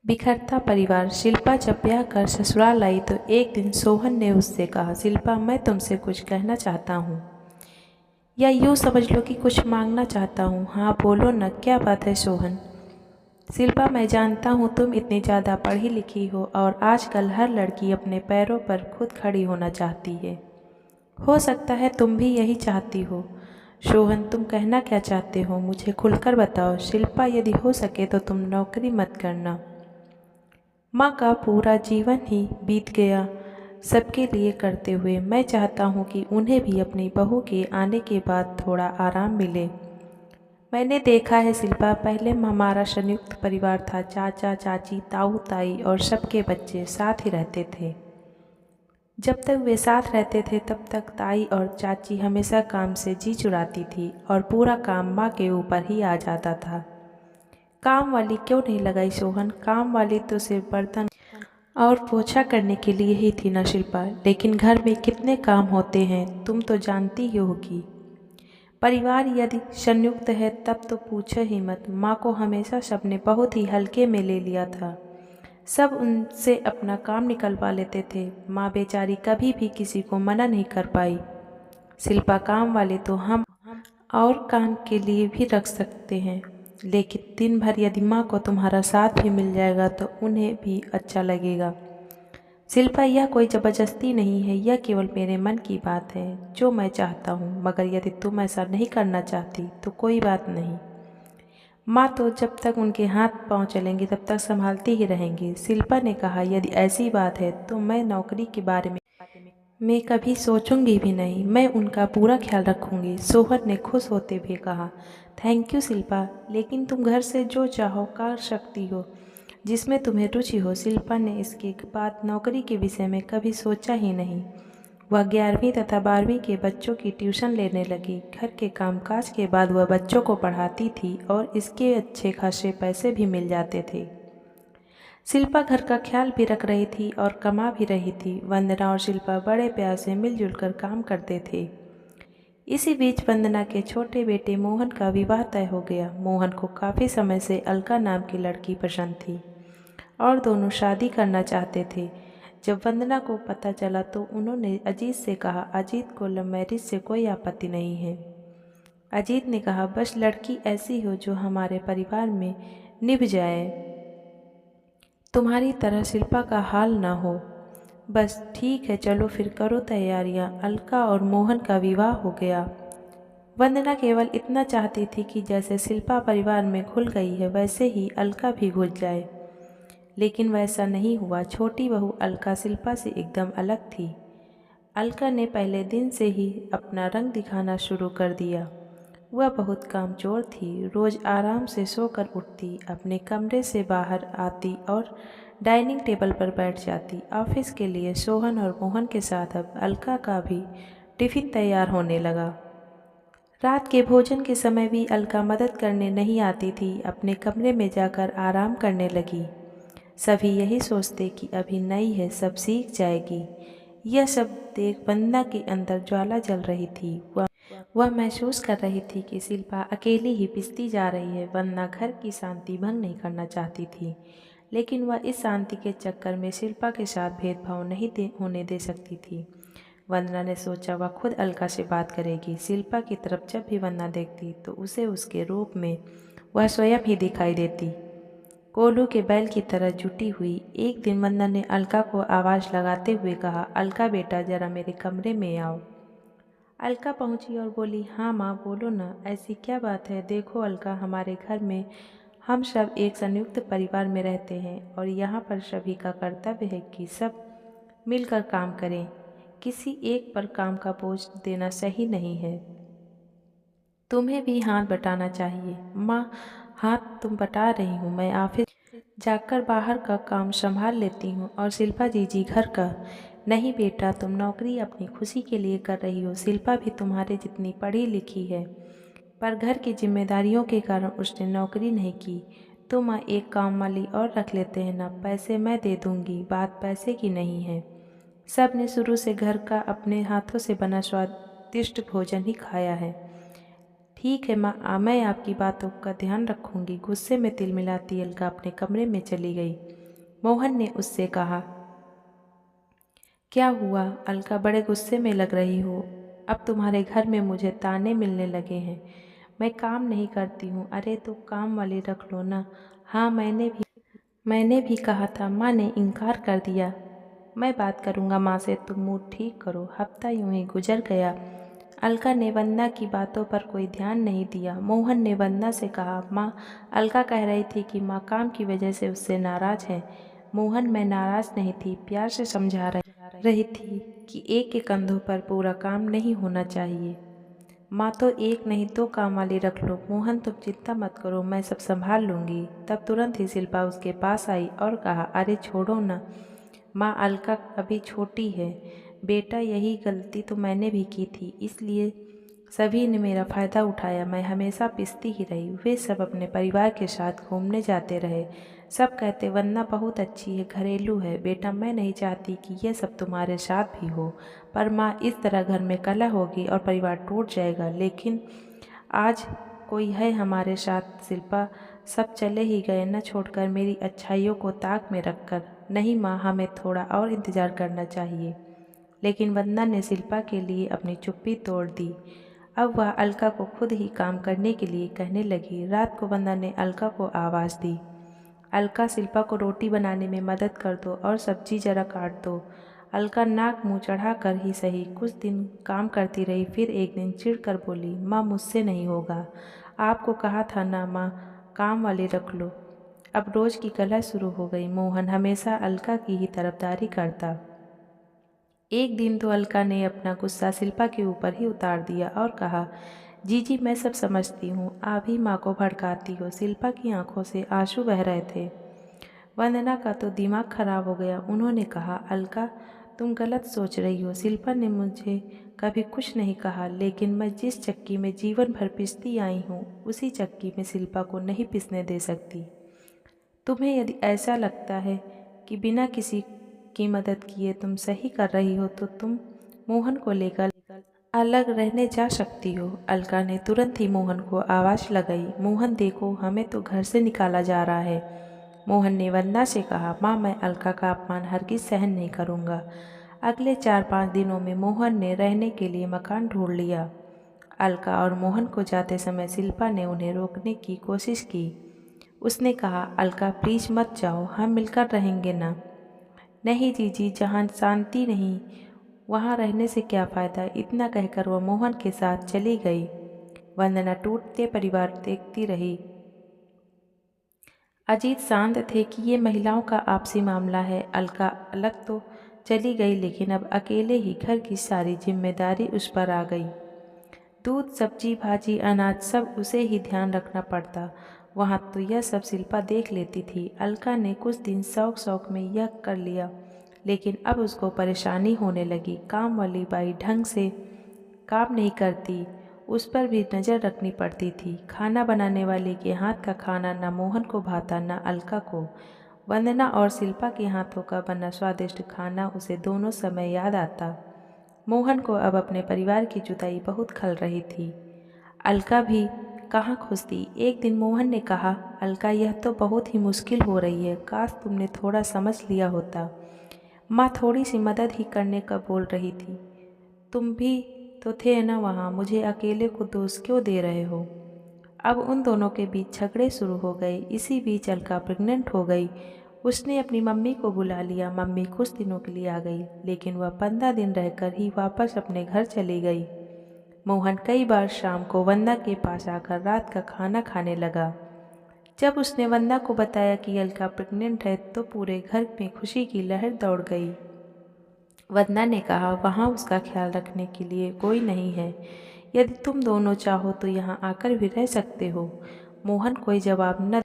बिखरता परिवार। शिल्पा जब ब्याह कर ससुराल आई तो एक दिन सोहन ने उससे कहा, शिल्पा मैं तुमसे कुछ कहना चाहता हूँ, या यूँ समझ लो कि कुछ मांगना चाहता हूँ। हाँ बोलो न, क्या बात है सोहन। शिल्पा मैं जानता हूँ तुम इतनी ज़्यादा पढ़ी लिखी हो और आजकल हर लड़की अपने पैरों पर खुद खड़ी होना चाहती है। हो सकता है तुम भी यही चाहती हो। सोहन तुम कहना क्या चाहते हो, मुझे खुलकर बताओ। शिल्पा यदि हो सके तो तुम नौकरी मत करना। माँ का पूरा जीवन ही बीत गया सबके लिए करते हुए। मैं चाहता हूँ कि उन्हें भी अपनी बहू के आने के बाद थोड़ा आराम मिले। मैंने देखा है शिल्पा, पहले हमारा संयुक्त परिवार था। चाचा चाची ताऊ ताई और सबके बच्चे साथ ही रहते थे। जब तक वे साथ रहते थे तब तक ताई और चाची हमेशा काम से जी चुराती थी और पूरा काम माँ के ऊपर ही आ जाता था। काम वाली क्यों नहीं लगाई सोहन? काम वाली तो सिर्फ बर्तन और पोछा करने के लिए ही थी ना शिल्पा। लेकिन घर में कितने काम होते हैं तुम तो जानती ही होगी। परिवार यदि संयुक्त है तब तो पूछो ही मत। माँ को हमेशा सबने बहुत ही हल्के में ले लिया था। सब उनसे अपना काम निकलवा लेते थे। माँ बेचारी कभी भी किसी को मना नहीं कर पाई। शिल्पा काम वाले तो हम और काम के लिए भी रख सकते हैं, लेकिन दिन भर यदि माँ को तुम्हारा साथ भी मिल जाएगा तो उन्हें भी अच्छा लगेगा। शिल्पा यह कोई ज़बरदस्ती नहीं है, यह केवल मेरे मन की बात है जो मैं चाहता हूँ। मगर यदि तुम ऐसा नहीं करना चाहती तो कोई बात नहीं। माँ तो जब तक उनके हाथ पाँव चलेंगे तब तक संभालती ही रहेंगी। शिल्पा ने कहा, यदि ऐसी बात है तो मैं नौकरी के बारे में मैं कभी सोचूंगी भी नहीं। मैं उनका पूरा ख्याल रखूंगी। सोहन ने खुश होते हुए कहा, थैंक यू शिल्पा, लेकिन तुम घर से जो चाहो कर सकती हो, जिसमें तुम्हें रुचि हो। शिल्पा ने इसके बाद नौकरी के विषय में कभी सोचा ही नहीं। वह 11वीं तथा 12वीं के बच्चों की ट्यूशन लेने लगी। घर के कामकाज के बाद वह बच्चों को पढ़ाती थी और इसके अच्छे खासे पैसे भी मिल जाते थे। शिल्पा घर का ख्याल भी रख रही थी और कमा भी रही थी। वंदना और शिल्पा बड़े प्यार से मिलजुल कर काम करते थे। इसी बीच वंदना के छोटे बेटे मोहन का विवाह तय हो गया। मोहन को काफ़ी समय से अलका नाम की लड़की पसंद थी और दोनों शादी करना चाहते थे। जब वंदना को पता चला तो उन्होंने अजीत से कहा, अजीत को लव मैरिज से कोई आपत्ति नहीं है। अजीत ने कहा, बस लड़की ऐसी हो जो हमारे परिवार में निभ जाए, तुम्हारी तरह शिल्पा का हाल ना हो। बस ठीक है, चलो फिर करो तैयारियां। अलका और मोहन का विवाह हो गया। वंदना केवल इतना चाहती थी कि जैसे शिल्पा परिवार में घुल गई है वैसे ही अलका भी घुल जाए, लेकिन वैसा नहीं हुआ। छोटी बहू अलका शिल्पा से एकदम अलग थी। अलका ने पहले दिन से ही अपना रंग दिखाना शुरू कर दिया। वह बहुत कामचोर थी। रोज़ आराम से सोकर उठती, अपने कमरे से बाहर आती और डाइनिंग टेबल पर बैठ जाती। ऑफिस के लिए सोहन और मोहन के साथ अब अलका का भी टिफ़िन तैयार होने लगा। रात के भोजन के समय भी अलका मदद करने नहीं आती थी, अपने कमरे में जाकर आराम करने लगी। सभी यही सोचते कि अभी नई है, सब सीख जाएगी। यह सब देख वंदना के अंदर ज्वाला जल रही थी। वह महसूस कर रही थी कि शिल्पा अकेली ही पिसती जा रही है। वंदना घर की शांति भंग नहीं करना चाहती थी, लेकिन वह इस शांति के चक्कर में शिल्पा के साथ भेदभाव नहीं होने दे सकती थी। वंदना ने सोचा वह खुद अलका से बात करेगी। शिल्पा की तरफ जब भी वंदना देखती तो उसे उसके रूप में वह स्वयं ही दिखाई देती, कोल्हू के बैल की तरह जुटी हुई। एक दिन वंदना ने अलका को आवाज़ लगाते हुए कहा, अलका बेटा ज़रा मेरे कमरे में आओ। अलका पहुंची और बोली, हाँ माँ बोलो ना, ऐसी क्या बात है? देखो अलका, हमारे घर में हम सब एक संयुक्त परिवार में रहते हैं और यहाँ पर सभी का कर्तव्य है कि सब मिलकर काम करें। किसी एक पर काम का बोझ देना सही नहीं है। तुम्हें भी हाथ बटाना चाहिए। माँ, हाथ तुम बटा रही हूँ, मैं ऑफिस जाकर बाहर का काम संभाल लेती हूँ और शिल्पा जी घर का। नहीं बेटा, तुम नौकरी अपनी खुशी के लिए कर रही हो। शिल्पा भी तुम्हारे जितनी पढ़ी लिखी है, पर घर की जिम्मेदारियों के कारण उसने नौकरी नहीं की। तो माँ, एक काम वाली और रख लेते हैं ना, पैसे मैं दे दूँगी। बात पैसे की नहीं है। सब ने शुरू से घर का अपने हाथों से बना स्वादिष्ट भोजन ही खाया है। ठीक है माँ, मैं आपकी बातों का ध्यान रखूंगी। गुस्से में तिलमिलाती अलका अपने कमरे में चली गई। मोहन ने उससे कहा, क्या हुआ अलका, बड़े गुस्से में लग रही हो। अब तुम्हारे घर में मुझे ताने मिलने लगे हैं, मैं काम नहीं करती हूँ। अरे तो काम वाली रख लो ना। हाँ मैंने भी कहा था, माँ ने इनकार कर दिया। मैं बात करूँगा माँ से, तुम मूड ठीक करो। हफ्ता यूं ही गुजर गया। अलका ने वंदना की बातों पर कोई ध्यान नहीं दिया। मोहन ने वंदना से कहा, माँ अलका कह रही थी कि माँ काम की वजह से उससे नाराज़ है। मोहन, मैं नाराज़ नहीं थी, प्यार से समझा रही थी कि एक के कंधों पर पूरा काम नहीं होना चाहिए। माँ तो एक नहीं दो काम वाली रख लो। मोहन, तुम चिंता मत करो, मैं सब संभाल लूँगी। तब तुरंत ही शिल्पा उसके पास आई और कहा, अरे छोड़ो ना माँ, अलका अभी छोटी है। बेटा यही गलती तो मैंने भी की थी, इसलिए सभी ने मेरा फ़ायदा उठाया। मैं हमेशा पिसती ही रही। वे सब अपने परिवार के साथ घूमने जाते रहे। सब कहते वंदना बहुत अच्छी है, घरेलू है। बेटा मैं नहीं चाहती कि यह सब तुम्हारे साथ भी हो, पर माँ इस तरह घर में कलह होगी और परिवार टूट जाएगा। लेकिन आज कोई है हमारे साथ शिल्पा, सब चले ही गए न छोड़कर मेरी अच्छाइयों को ताक में रखकर। नहीं माँ, हमें थोड़ा और इंतज़ार करना चाहिए। लेकिन वंदना ने शिल्पा के लिए अपनी चुप्पी तोड़ दी। अब वह अलका को खुद ही काम करने के लिए कहने लगी। रात को वंदना ने अलका को आवाज़ दी, अलका शिल्पा को रोटी बनाने में मदद कर दो और सब्जी जरा काट दो। अलका नाक मुंह चढ़ा कर ही सही कुछ दिन काम करती रही। फिर एक दिन चिढ़कर बोली, माँ मुझसे नहीं होगा। आपको कहा था ना माँ, काम वाली रख लो। अब रोज़ की कलह शुरू हो गई। मोहन हमेशा अलका की ही तरफदारी करता। एक दिन तो अलका ने अपना गुस्सा शिल्पा के ऊपर ही उतार दिया और कहा, जीजी मैं सब समझती हूँ, आप ही माँ को भड़काती हो। शिल्पा की आंखों से आंसू बह रहे थे। वंदना का तो दिमाग खराब हो गया। उन्होंने कहा, अलका तुम गलत सोच रही हो। शिल्पा ने मुझे कभी कुछ नहीं कहा, लेकिन मैं जिस चक्की में जीवन भर पिसती आई हूँ, उसी चक्की में शिल्पा को नहीं पिसने दे सकती। तुम्हें यदि ऐसा लगता है कि बिना किसी की मदद किए तुम सही कर रही हो, तो तुम मोहन को लेकर अलग रहने जा सकती हो। अलका ने तुरंत ही मोहन को आवाज़ लगाई, मोहन देखो, हमें तो घर से निकाला जा रहा है। मोहन ने वंदना से कहा, माँ मैं अलका का अपमान हरगिज सहन नहीं करूँगा। अगले 4-5 दिनों में मोहन ने रहने के लिए मकान ढूंढ लिया। अलका और मोहन को जाते समय शिल्पा ने उन्हें रोकने की कोशिश की। उसने कहा, अलका प्लीज़ मत जाओ, हम मिलकर रहेंगे ना। नहीं जीजी, जहाँ शांति नहीं वहाँ रहने से क्या फ़ायदा। इतना कहकर वह मोहन के साथ चली गई। वंदना टूटते परिवार देखती रही। अजीत शांत थे कि ये महिलाओं का आपसी मामला है। अलका अलग तो चली गई, लेकिन अब अकेले ही घर की सारी जिम्मेदारी उस पर आ गई। दूध, सब्जी, भाजी, अनाज सब उसे ही ध्यान रखना पड़ता। वहाँ तो यह सब शिल्पा देख लेती थी। अलका ने कुछ दिन शौक शौक में यह कर लिया, लेकिन अब उसको परेशानी होने लगी। काम वाली बाई ढंग से काम नहीं करती, उस पर भी नज़र रखनी पड़ती थी। खाना बनाने वाले के हाथ का खाना न मोहन को भाता न अलका को। वंदना और शिल्पा के हाथों का बना स्वादिष्ट खाना उसे दोनों समय याद आता। मोहन को अब अपने परिवार की जुदाई बहुत खल रही थी। अलका भी कहाँ खुश थी। एक दिन मोहन ने कहा, अलका यह तो बहुत ही मुश्किल हो रही है, काश तुमने थोड़ा समझ लिया होता। माँ थोड़ी सी मदद ही करने का बोल रही थी, तुम भी तो थे ना वहाँ, मुझे अकेले को दोष क्यों दे रहे हो। अब उन दोनों के बीच झगड़े शुरू हो गए। इसी बीच अलका प्रेग्नेंट हो गई। उसने अपनी मम्मी को बुला लिया। मम्मी कुछ दिनों के लिए आ गई, लेकिन वह 15 दिन रहकर ही वापस अपने घर चली गई। मोहन कई बार शाम को वंदना के पास आकर रात का खाना खाने लगा। जब उसने वंदना को बताया कि अलका प्रेग्नेंट है, तो पूरे घर में खुशी की लहर दौड़ गई। वंदना ने कहा, वहाँ उसका ख्याल रखने के लिए कोई नहीं है। यदि तुम दोनों चाहो तो यहाँ आकर भी रह सकते हो। मोहन कोई जवाब न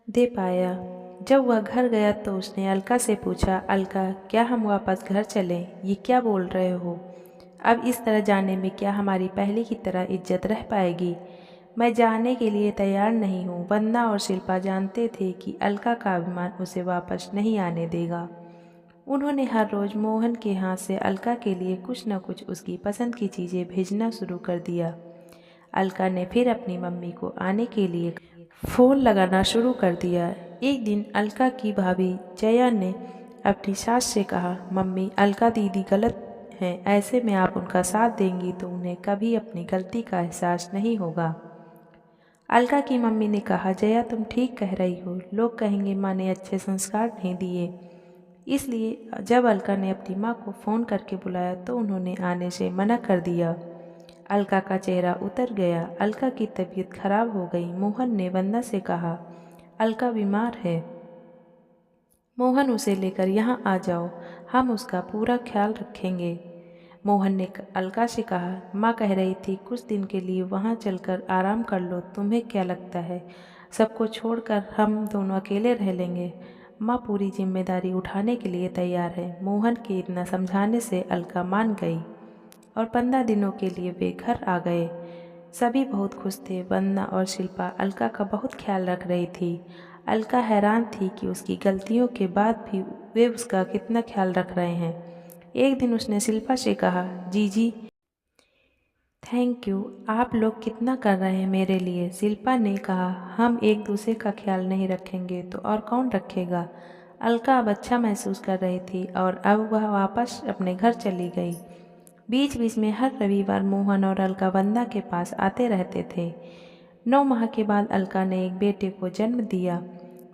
दे पाया। जब वह घर गया तो उसने अलका से पूछा, अलका क्या हम वापस घर चलें? ये क्या बोल रहे हो? अब इस तरह जाने में क्या हमारी पहले की तरह इज्जत रह पाएगी? मैं जाने के लिए तैयार नहीं हूँ। वंदना और शिल्पा जानते थे कि अलका का अभिमान उसे वापस नहीं आने देगा। उन्होंने हर रोज़ मोहन के हाथ से अलका के लिए कुछ न कुछ उसकी पसंद की चीज़ें भेजना शुरू कर दिया। अलका ने फिर अपनी मम्मी को आने के लिए फ़ोन लगाना शुरू कर दिया। एक दिन अलका की भाभी जया ने अपनी सास से कहा, मम्मी अलका दीदी गलत हैं, ऐसे में आप उनका साथ देंगी तो उन्हें कभी अपनी गलती का एहसास नहीं होगा। अलका की मम्मी ने कहा, जया तुम ठीक कह रही हो, लोग कहेंगे माँ ने अच्छे संस्कार नहीं दिए। इसलिए जब अलका ने अपनी माँ को फ़ोन करके बुलाया तो उन्होंने आने से मना कर दिया। अलका का चेहरा उतर गया। अलका की तबीयत खराब हो गई। मोहन ने वंदना से कहा, अलका बीमार है, मोहन उसे लेकर यहाँ आ जाओ, हम उसका पूरा ख्याल रखेंगे। मोहन ने अलका से कहा, माँ कह रही थी कुछ दिन के लिए वहाँ चलकर आराम कर लो, तुम्हें क्या लगता है सबको छोड़कर हम दोनों अकेले रह लेंगे? माँ पूरी जिम्मेदारी उठाने के लिए तैयार है। मोहन के इतना समझाने से अलका मान गई और 15 दिनों के लिए वे घर आ गए। सभी बहुत खुश थे। वंदना और शिल्पा अलका का बहुत ख्याल रख रही थी। अलका हैरान थी कि उसकी गलतियों के बाद भी वे उसका कितना ख्याल रख रहे हैं। एक दिन उसने शिल्पा से कहा, जीजी थैंक यू, आप लोग कितना कर रहे हैं मेरे लिए। शिल्पा ने कहा, हम एक दूसरे का ख्याल नहीं रखेंगे तो और कौन रखेगा। अलका अब अच्छा महसूस कर रही थी और अब वह वापस अपने घर चली गई। बीच बीच में हर रविवार मोहन और अलका वंदना के पास आते रहते थे। 9 माह के बाद अलका ने एक बेटे को जन्म दिया।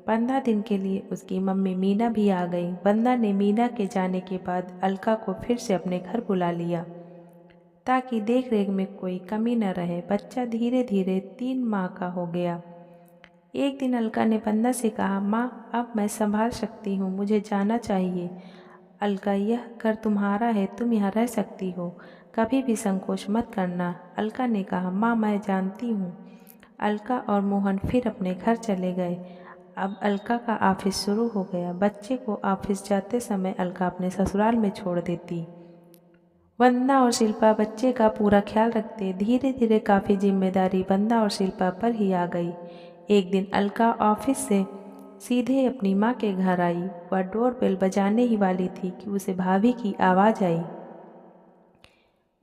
15 दिन के लिए उसकी मम्मी मीना भी आ गई। वंदना ने मीना के जाने के बाद अलका को फिर से अपने घर बुला लिया ताकि देख रेख में कोई कमी न रहे। बच्चा धीरे धीरे 3 माह का हो गया। एक दिन अलका ने वंदना से कहा, माँ अब मैं संभाल सकती हूँ, मुझे जाना चाहिए। अलका, यह घर तुम्हारा है, तुम यहाँ रह सकती हो, कभी भी संकोच मत करना। अलका ने कहा, माँ मैं जानती हूँ। अलका और मोहन फिर अपने घर चले गए। अब अलका का ऑफिस शुरू हो गया। बच्चे को ऑफिस जाते समय अलका अपने ससुराल में छोड़ देती। वंदना और शिल्पा बच्चे का पूरा ख्याल रखते। धीरे धीरे काफ़ी जिम्मेदारी वंदना और शिल्पा पर ही आ गई। एक दिन अलका ऑफिस से सीधे अपनी माँ के घर आई। वह डोरबेल बजाने ही वाली थी कि उसे भाभी की आवाज़ आई।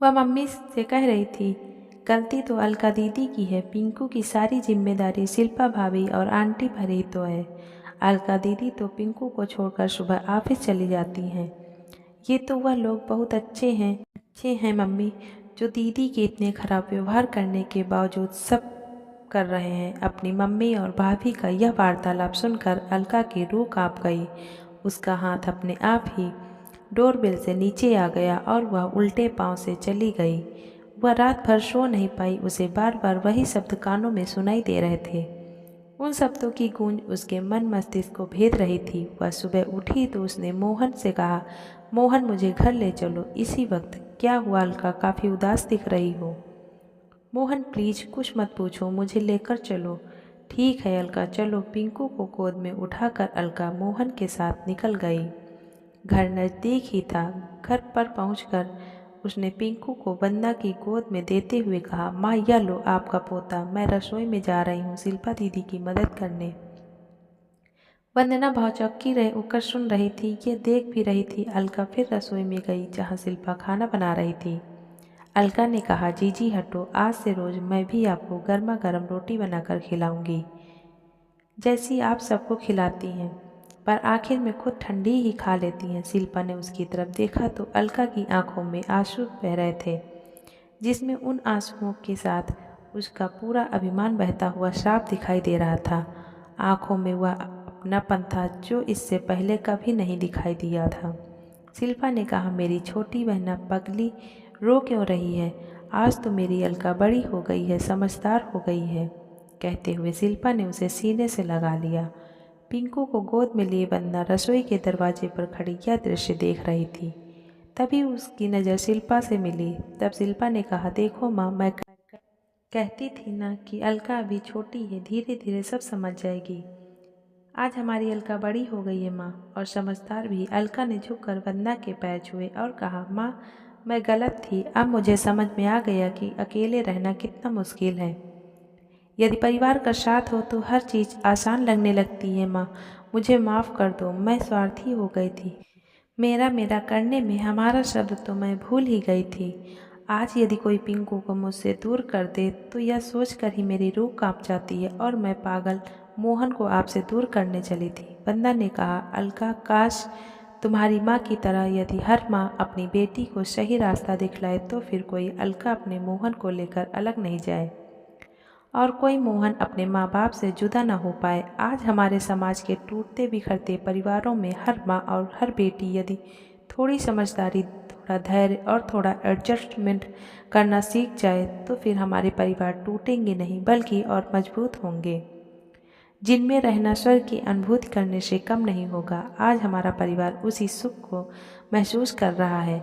वह मम्मी से कह रही थी, गलती तो अलका दीदी की है, पिंकू की सारी जिम्मेदारी शिल्पा भाभी और आंटी पर ही तो है। अलका दीदी तो पिंकू को छोड़कर सुबह ऑफिस चली जाती हैं। ये तो वह लोग बहुत अच्छे हैं मम्मी, जो दीदी के इतने खराब व्यवहार करने के बावजूद सब कर रहे हैं। अपनी मम्मी और भाभी का यह वार्तालाप सुनकर अलका की रूह कांप गई। उसका हाथ अपने आप ही डोरबेल से नीचे आ गया और वह उल्टे पांव से चली गई। वह रात भर सो नहीं पाई। उसे बार बार वही शब्द कानों में सुनाई दे रहे थे। उन शब्दों की गूंज उसके मन मस्तिष्क को भेद रही थी। वह सुबह उठी तो उसने मोहन से कहा, मोहन मुझे घर ले चलो। इसी वक्त, क्या हुआ अलका, काफ़ी उदास दिख रही हो। मोहन प्लीज कुछ मत पूछो, मुझे लेकर चलो। ठीक है अलका, चलो। पिंकू को गोद में उठाकर अलका मोहन के साथ निकल गई। घर नज़दीक ही था। घर पर पहुंचकर उसने पिंकू को वंदना की गोद में देते हुए कहा, माँ यह लो आपका पोता, मैं रसोई में जा रही हूँ शिल्पा दीदी की मदद करने। वंदना भौचक्की रह होकर सुन रही थी। ये देख भी रही थी। अलका फिर रसोई में गई जहाँ शिल्पा खाना बना रही थी। अलका ने कहा, जीजी हटो, आज से रोज़ मैं भी आपको गर्मा गर्म रोटी बनाकर खिलाऊंगी, जैसी आप सबको खिलाती हैं, पर आखिर में खुद ठंडी ही खा लेती हैं। शिल्पा ने उसकी तरफ देखा तो अलका की आंखों में आंसू बह रहे थे, जिसमें उन आंसुओं के साथ उसका पूरा अभिमान बहता हुआ साफ दिखाई दे रहा था। आंखों में वह अपनापन था जो इससे पहले कभी नहीं दिखाई दिया था। शिल्पा ने कहा, मेरी छोटी बहना पगली रो क्यों रही है? आज तो मेरी अलका बड़ी हो गई है, समझदार हो गई है। कहते हुए शिल्पा ने उसे सीने से लगा लिया। पिंकू को गोद में लिए वंदना रसोई के दरवाजे पर खड़ी यह दृश्य देख रही थी। तभी उसकी नज़र शिल्पा से मिली। तब शिल्पा ने कहा, देखो माँ, मैं कहती थी ना कि अलका अभी छोटी है, धीरे धीरे सब समझ जाएगी। आज हमारी अलका बड़ी हो गई है माँ, और समझदार भी। अलका ने झुककर वंदना के पैर छुए और कहा, माँ मैं गलत थी, अब मुझे समझ में आ गया कि अकेले रहना कितना मुश्किल है। यदि परिवार का साथ हो तो हर चीज़ आसान लगने लगती है। माँ मुझे माफ़ कर दो, मैं स्वार्थी हो गई थी। मेरा मेरा करने में हमारा शब्द तो मैं भूल ही गई थी। आज यदि कोई पिंकू को मुझसे दूर कर दे तो यह सोचकर ही मेरी रूह कांप जाती है और मैं पागल मोहन को आपसे दूर करने चली थी। वंदना ने कहा, अलका, काश तुम्हारी माँ की तरह यदि हर माँ अपनी बेटी को सही रास्ता दिखलाए तो फिर कोई अलका अपने मोहन को लेकर अलग नहीं जाए और कोई मोहन अपने माँ बाप से जुदा न हो पाए। आज हमारे समाज के टूटते बिखरते परिवारों में हर माँ और हर बेटी यदि थोड़ी समझदारी, थोड़ा धैर्य और थोड़ा एडजस्टमेंट करना सीख जाए तो फिर हमारे परिवार टूटेंगे नहीं बल्कि और मजबूत होंगे, जिनमें रहना स्वर्ग की अनुभूति करने से कम नहीं होगा। आज हमारा परिवार उसी सुख को महसूस कर रहा है।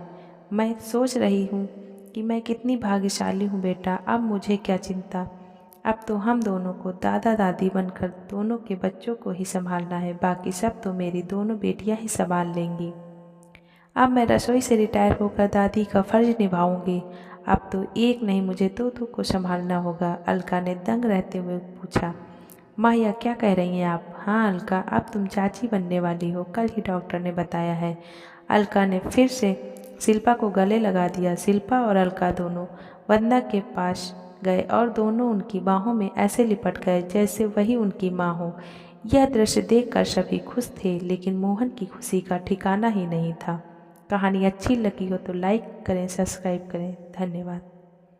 मैं सोच रही हूँ कि मैं कितनी भाग्यशाली हूँ बेटा। अब मुझे क्या चिंता, अब तो हम दोनों को दादा दादी बनकर दोनों के बच्चों को ही संभालना है, बाकी सब तो मेरी दोनों बेटियाँ ही संभाल लेंगी। अब मैं रसोई से रिटायर होकर दादी का फर्ज निभाऊंगी। अब तो एक नहीं मुझे दो को संभालना होगा। अलका ने दंग रहते हुए पूछा, माँ यह क्या कह रही हैं आप? हाँ अलका, अब तुम चाची बनने वाली हो, कल ही डॉक्टर ने बताया है। अलका ने फिर से शिल्पा को गले लगा दिया। शिल्पा और अलका दोनों वंदना के पास गए और दोनों उनकी बाहों में ऐसे लिपट गए जैसे वही उनकी माँ हो। यह दृश्य देखकर सभी खुश थे, लेकिन मोहन की खुशी का ठिकाना ही नहीं था। कहानी अच्छी लगी हो तो लाइक करें, सब्सक्राइब करें। धन्यवाद।